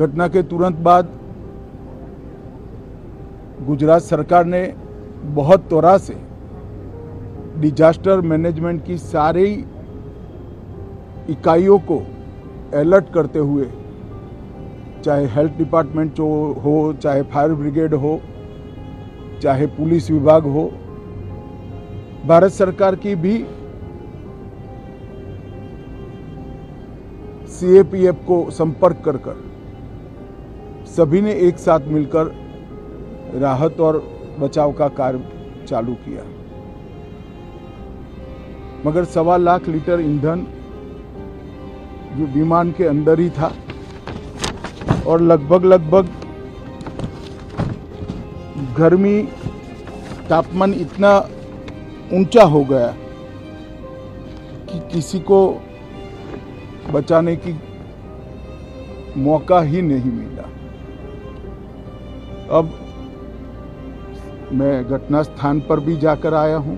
घटना के तुरंत बाद गुजरात सरकार ने बहुत त्वरा से डिजास्टर मैनेजमेंट की सारी इकाइयों को अलर्ट करते हुए, चाहे हेल्थ डिपार्टमेंट हो, चाहे फायर ब्रिगेड हो, चाहे पुलिस विभाग हो, भारत सरकार की भी सीएपीएफ को संपर्क कर सभी ने एक साथ मिलकर राहत और बचाव का कार्य चालू किया। मगर 1.25 लाख लीटर ईंधन जो विमान के अंदर ही था और लगभग गर्मी तापमान इतना ऊंचा हो गया कि किसी को बचाने की मौका ही नहीं मिला। अब मैं घटना स्थान पर भी जाकर आया हूं।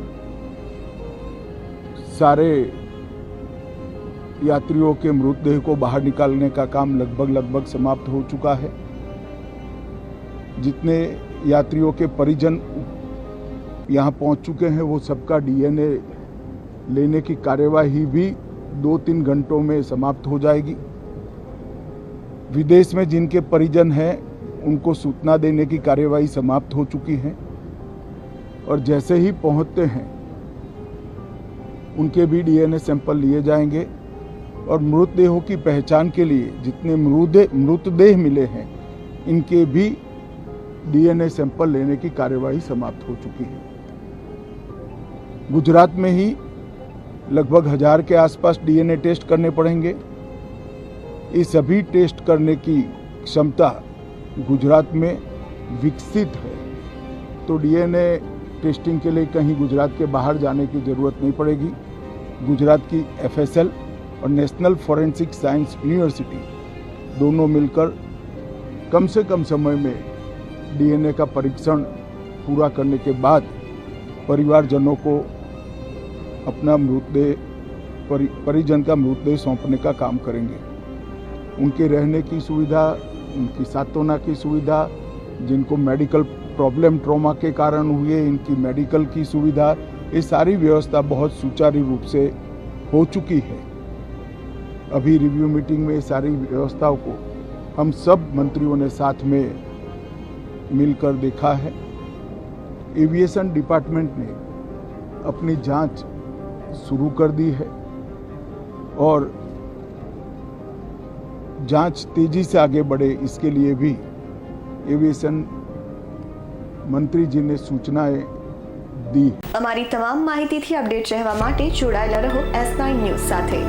सारे यात्रियों के मृतदेह को बाहर निकालने का काम लगभग समाप्त हो चुका है। जितने यात्रियों के परिजन यहां पहुंच चुके हैं वो सबका डीएनए लेने की कार्यवाही भी 2-3 घंटों में समाप्त हो जाएगी। विदेश में जिनके परिजन हैं उनको सूचना देने की कार्यवाही समाप्त हो चुकी है और जैसे ही पहुंचते हैं उनके भी डीएनए सैंपल लिए जाएंगे और मृतदेहों की पहचान के लिए जितने मृतदेह मिले हैं इनके भी डीएनए सैंपल लेने की कार्यवाही समाप्त हो चुकी है। गुजरात में ही लगभग 1000 के आसपास डीएनए टेस्ट करने पड़ेंगे। ये सभी टेस्ट करने की क्षमता गुजरात में विकसित है, तो डीएनए टेस्टिंग के लिए कहीं गुजरात के बाहर जाने की जरूरत नहीं पड़ेगी। गुजरात की एफएसएल और नेशनल फॉरेंसिक साइंस यूनिवर्सिटी दोनों मिलकर कम से कम समय में डीएनए का परीक्षण पूरा करने के बाद परिवारजनों को अपना परिजन का मृतदेह सौंपने का काम करेंगे। उनके रहने की सुविधा, उनकी सांत्वना की सुविधा, जिनको मेडिकल प्रॉब्लम ट्रॉमा के कारण हुए इनकी मेडिकल की सुविधा, ये सारी व्यवस्था बहुत सुचारू रूप से हो चुकी है। अभी रिव्यू मीटिंग में सारी व्यवस्थाओं को हम सब मंत्रियों ने साथ में मिलकर देखा है। एविएशन डिपार्टमेंट ने अपनी जांच शुरू कर दी है और जांच तेजी से आगे बढ़े इसके लिए भी एविएशन મંત્રી જીને સૂચનાએ દી। અમારી તમામ માહિતીથી અપડેટ રહેવા માટે જોડાયેલા રહો S9 ન્યૂઝ સાથે।